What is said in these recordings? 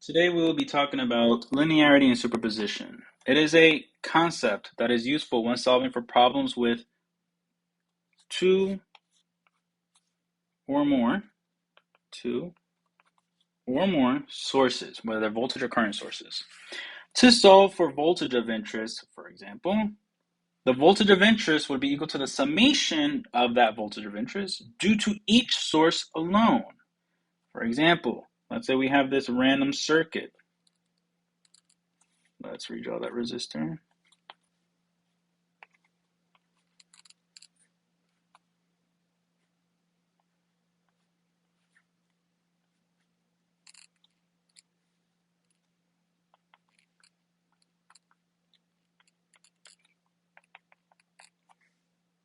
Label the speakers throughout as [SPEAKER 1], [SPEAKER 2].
[SPEAKER 1] Today we will be talking about linearity and superposition. It is a concept that is useful when solving for problems with two or more sources, whether they're voltage or current sources. To solve for voltage of interest, for example, the voltage of interest would be equal to the summation of that voltage of interest due to each source alone. For example, let's say we have this random circuit. Let's redraw that resistor.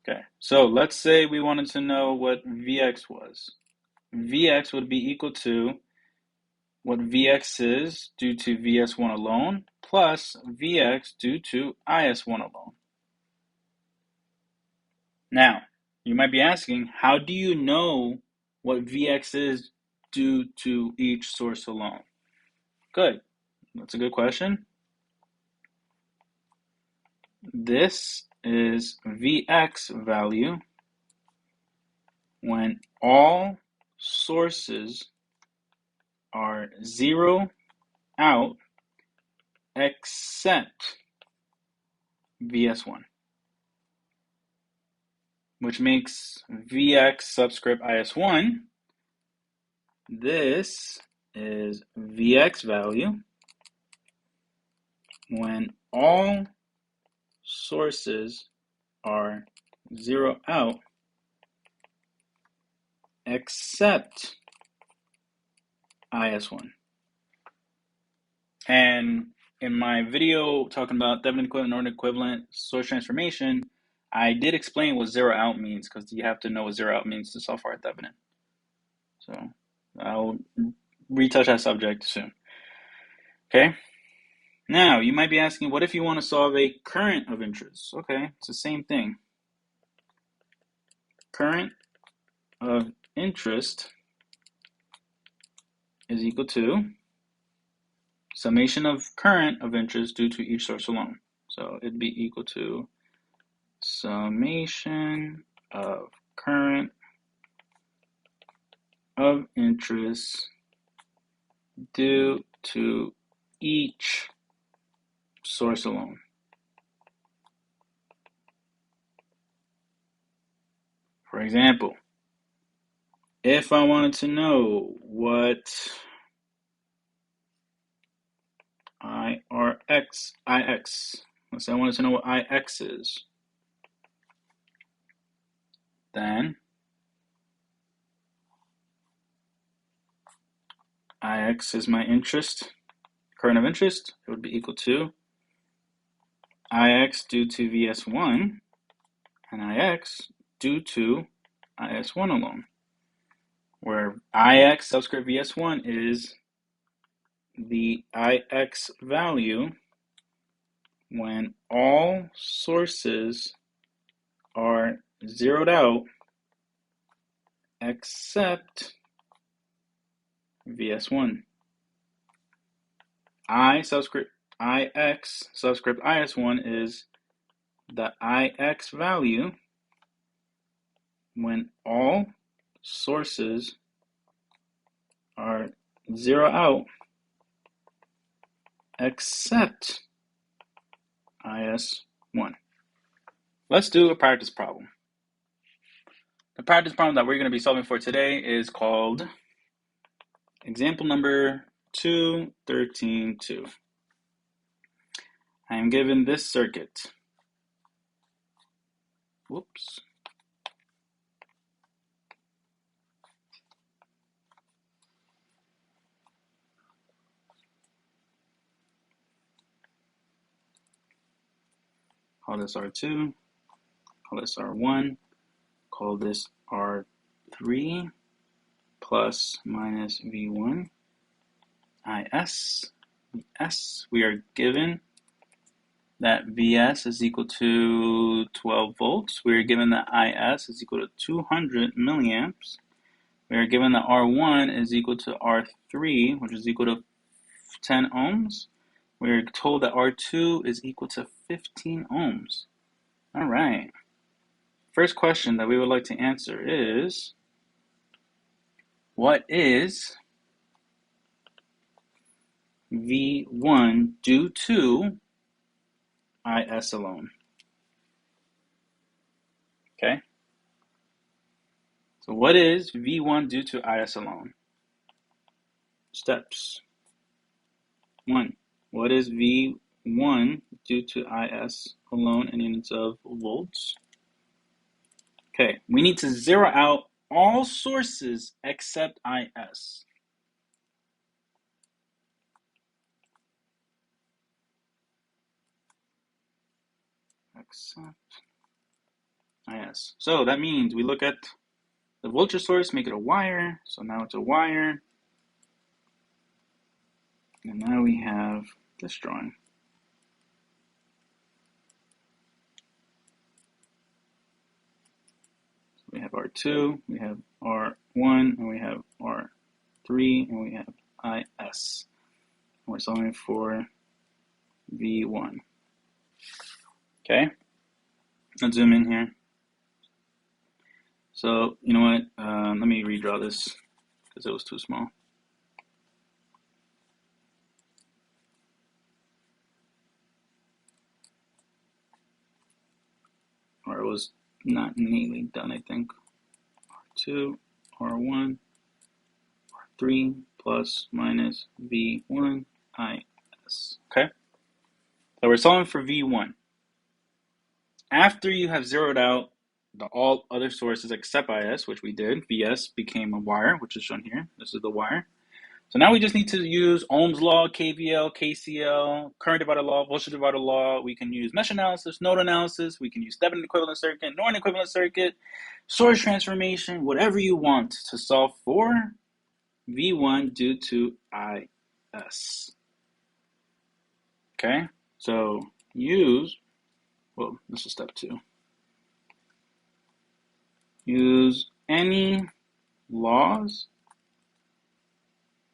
[SPEAKER 1] Okay, so let's say we wanted to know what Vx was. Vx would be equal to what Vx is due to Vs1 alone plus Vx due to Is1 alone. Now, you might be asking, how do you know what Vx is due to each source alone? Good, that's a good question. This is Vx value when all sources are zero out except Vs1, which makes Vx subscript Is1. This is Vx value when all sources are zero out except Is1. And in my video talking about Thevenin equivalent, Norton equivalent, source transformation, I did explain what zero out means because you have to know what zero out means to solve for a Thevenin. So I'll retouch that subject soon. Okay. Now you might be asking, what if you want to solve a current of interest? Okay, it's the same thing. Current of interest is equal to summation of current of interest due to each source alone. So it'd be equal to summation of current of interest due to each source alone. For example, if I wanted to know what Ix, let's say I wanted to know what Ix is, then Ix is my interest, current of interest. It would be equal to Ix due to Vs1 and Ix due to Is1 alone, where Ix subscript Vs1 is the Ix value when all sources are zeroed out except Vs1. Ix subscript Is1 is the Ix value when all sources are zero out except Is1. Let's do a practice problem. The practice problem that we're going to be solving for today is called example number 213.2. I am given this circuit. Whoops. Call this R2, call this R1, call this R3 plus minus V1, Is. We are given that Vs is equal to 12 volts. We are given that Is is equal to 200 milliamps. We are given that R1 is equal to R3, which is equal to 10 ohms. We're told that R2 is equal to 15 ohms. All right. First question that we would like to answer is, what is V1 due to IS alone? Okay. So what is V1 due to IS alone? Steps. 1. What is V1 due to IS alone in units of volts? Okay, we need to zero out all sources except IS. Except IS. So that means we look at the voltage source, make it a wire. So now it's a wire. And now we have this drawing. So we have R2, we have R1, and we have R3, and we have IS. And we're solving for V1. Okay, let's zoom in here. So, you know what? Let me redraw this because it was too small. Or it was not neatly done, I think. R2, R1, R3 plus minus V1 IS. Okay? So we're solving for V1. After you have zeroed out all other sources except IS, which we did, VS became a wire, which is shown here. This is the wire. So now we just need to use Ohm's law, KVL, KCL, current divider law, voltage divider law. We can use mesh analysis, node analysis. We can use Thevenin equivalent circuit, Norton equivalent circuit, source transformation, whatever you want to solve for V1 due to IS. Okay, so this is step 2. Use any laws,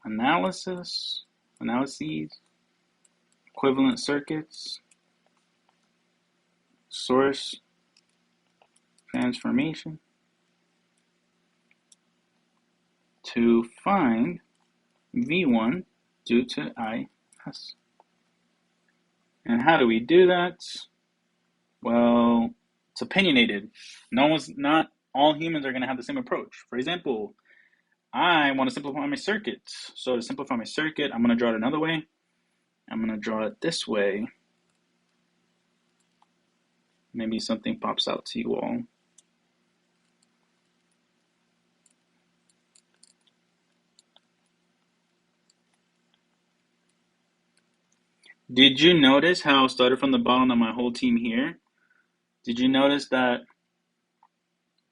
[SPEAKER 1] analyses, equivalent circuits, source transformation to find V1 due to IS. And how do we do that? Well, it's opinionated. Not all humans are going to have the same approach. For example, I want to simplify my circuit. So to simplify my circuit, I'm going to draw it another way. I'm going to draw it this way. Maybe something pops out to you all. Did you notice how I started from the bottom of my whole team here? Did you notice that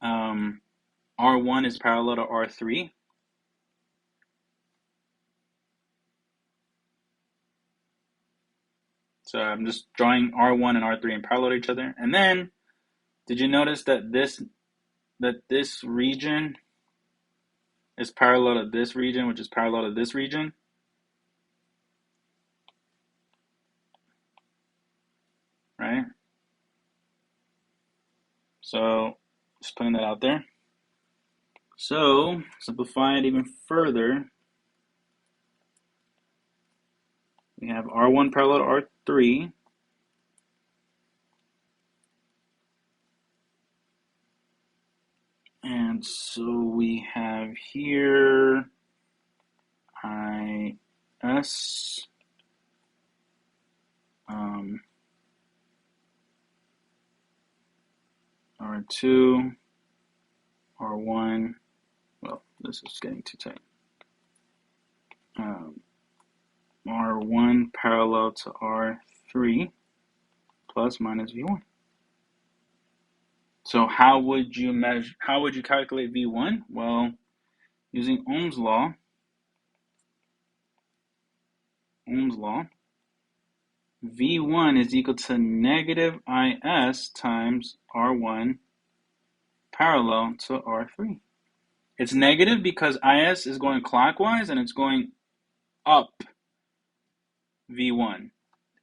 [SPEAKER 1] R1 is parallel to R3? So I'm just drawing R1 and R3 in parallel to each other. And then, did you notice that this region is parallel to this region, which is parallel to this region? Right? So, just putting that out there. So, simplify it even further. We have R1 parallel to R3. And so we have here IS R2, R1, well, this is getting too tight. R1 parallel to R3 plus minus V1. So how would you calculate V1? Well, using Ohm's law, V1 is equal to negative IS times R1 parallel to R3. It's negative because IS is going clockwise and it's going up V1.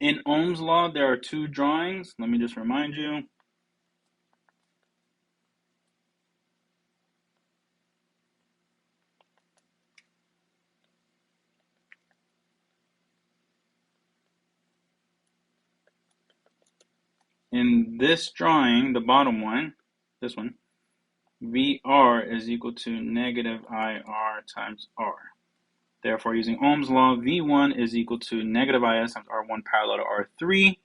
[SPEAKER 1] In Ohm's law, there are two drawings. Let me just remind you. In this drawing, the bottom one, this one, VR is equal to negative IR times R. Therefore, using Ohm's law, V1 is equal to negative IS times R1 parallel to R3.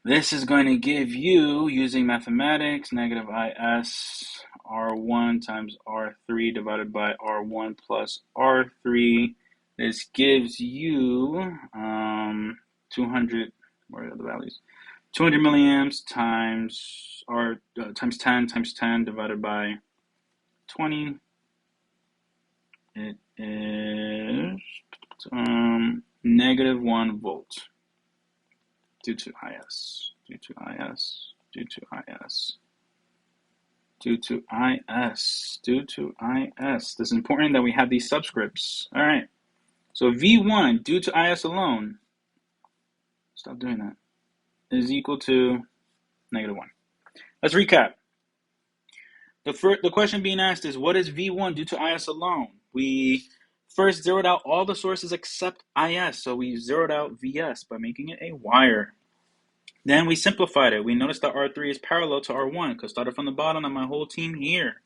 [SPEAKER 1] This is going to give you, using mathematics, negative IS R1 times R3 divided by R1 plus R3. This gives you 200, where are the values? 200 milliamps times times 10 divided by 20. It is negative 1 volt due to IS, due to IS, due to IS, due to IS, due to IS. This is important that we have these subscripts. All right. So V1 due to IS alone, stop doing that, is equal to negative 1. Let's recap. The question being asked is, what is V1 due to IS alone? We first zeroed out all the sources except IS, so we zeroed out VS by making it a wire. Then we simplified it. We noticed that R3 is parallel to R1 because started from the bottom and my whole team here.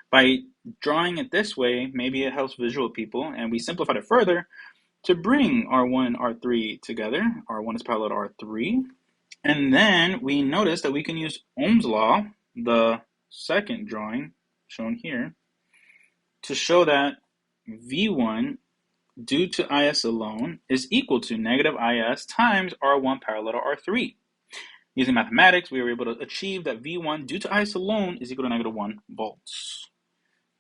[SPEAKER 1] By drawing it this way, maybe it helps visual people, and we simplified it further to bring R1 and R3 together. R1 is parallel to R3. And then we noticed that we can use Ohm's law, the second drawing shown here, to show that V1 due to IS alone is equal to negative IS times R1 parallel to R3. Using mathematics, we were able to achieve that V1 due to IS alone is equal to negative 1 volts.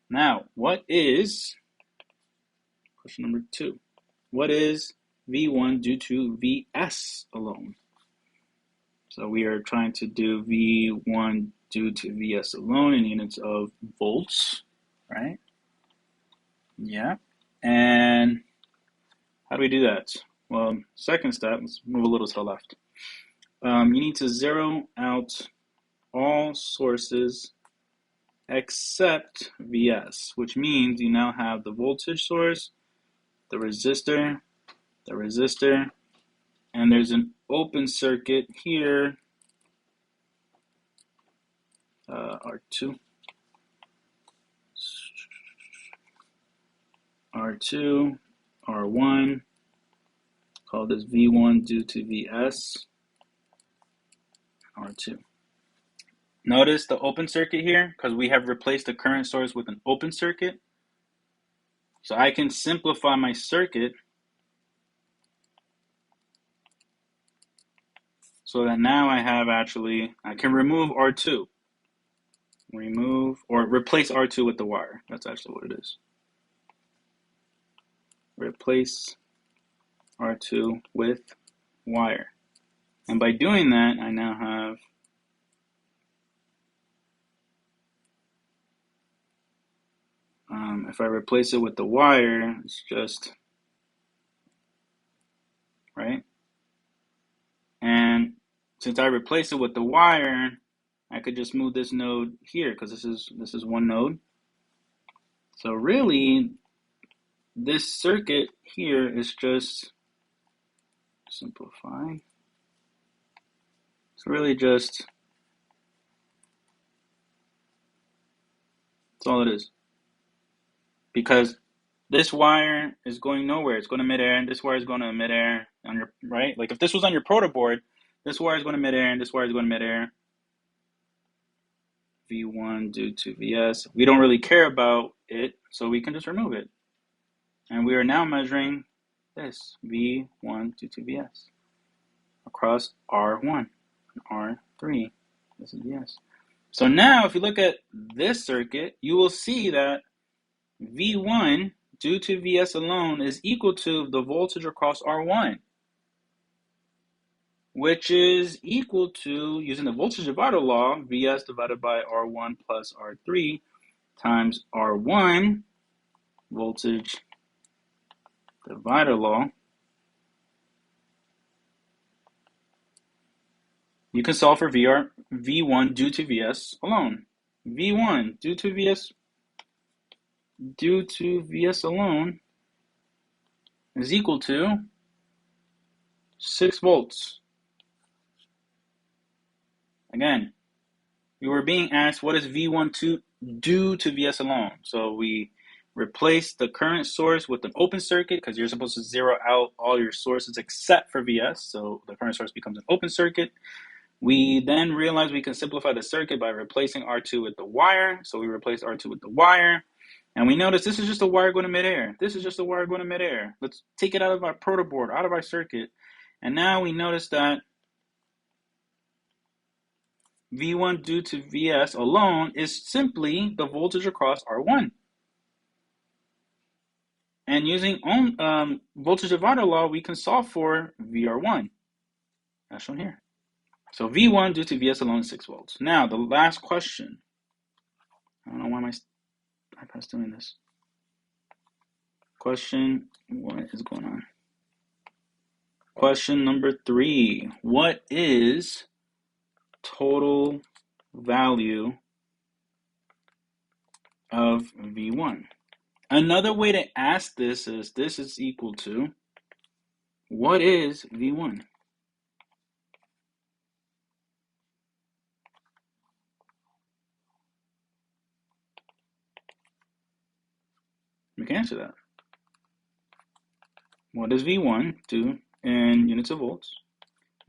[SPEAKER 1] Now, what is, question number 2, what is V1 due to VS alone? So we are trying to do V1 due to VS alone in units of volts, right? Yeah. And how do we do that? Well, second step, let's move a little to the left. You need to zero out all sources except VS, which means you now have the voltage source, the resistor, and there's an open circuit here, R2, R1, call this V1 due to VS, R2. Notice the open circuit here, because we have replaced the current source with an open circuit. So I can simplify my circuit so that now I have I can remove R2. Remove or replace R2 with the wire. That's actually what it is. Replace R2 with wire. And by doing that, I now have if I replace it with the wire, it's just, right? And since I replace it with the wire, I could just move this node here because this is one node. So really, this circuit here is just, simplify. It's really just, that's all it is. Because this wire is going nowhere. It's going to midair, and this wire is going to midair on your, right? Like if this was on your proto board, this wire is going to midair, and this wire is going to midair. V1 due to VS. We don't really care about it, so we can just remove it. And we are now measuring this, V1 due to VS, across R1 and R3. This is VS. So now if you look at this circuit, you will see that V1 due to VS alone is equal to the voltage across R1, which is equal to, using the voltage divider law, VS divided by R1 plus R3 times R1, voltage divider law, you can solve for V1 due to Vs alone. V1 due to Vs alone is equal to 6 volts. Again, we were being asked what is V1 due to Vs alone. So we replace the current source with an open circuit because you're supposed to zero out all your sources except for Vs. So the current source becomes an open circuit. We then realize we can simplify the circuit by replacing R2 with the wire. So we replace R2 with the wire. And we notice this is just a wire going to midair. This is just a wire going to midair. Let's take it out of our protoboard, out of our circuit. And now we notice that V1 due to Vs alone is simply the voltage across R1. And using voltage divider law, we can solve for VR1, as shown here. So V1 due to Vs alone is 6 volts. Now, the last question. I don't know why my iPad's doing this. Question, what is going on? Question number 3. What is total value of V1? Another way to ask this is equal to, what is V1? We can answer that. What does V1 do in units of volts?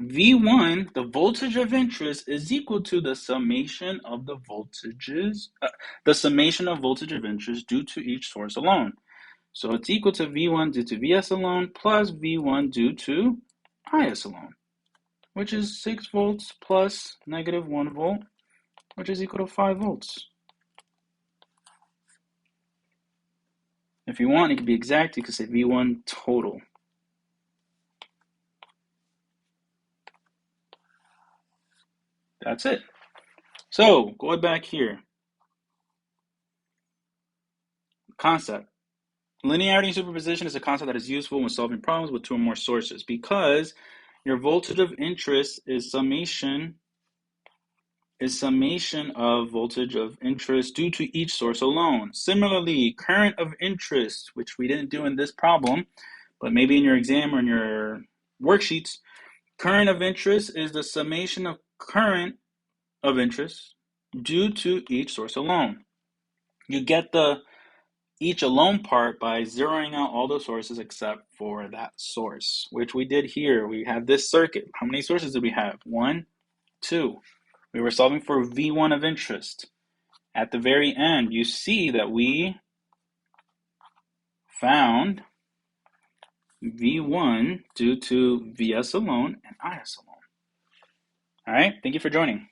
[SPEAKER 1] V1, the voltage of interest, is equal to the summation of the voltages, the summation of voltage of interest due to each source alone. So it's equal to V1 due to Vs alone plus V1 due to Is alone, which is 6 volts plus negative 1 volt, which is equal to 5 volts. If you want, it could be exact. You could say V1 total. That's it. So, going back here. Concept. Linearity and superposition is a concept that is useful when solving problems with two or more sources because your voltage of interest is summation of voltage of interest due to each source alone. Similarly, current of interest, which we didn't do in this problem, but maybe in your exam or in your worksheets, current of interest is the summation of current of interest due to each source alone. You get the each alone part by zeroing out all the sources except for that source, which we did here. We have this circuit. How many sources did we have? 1, 2. We were solving for V1 of interest. At the very end, you see that we found V1 due to Vs alone and Is alone. All right, thank you for joining.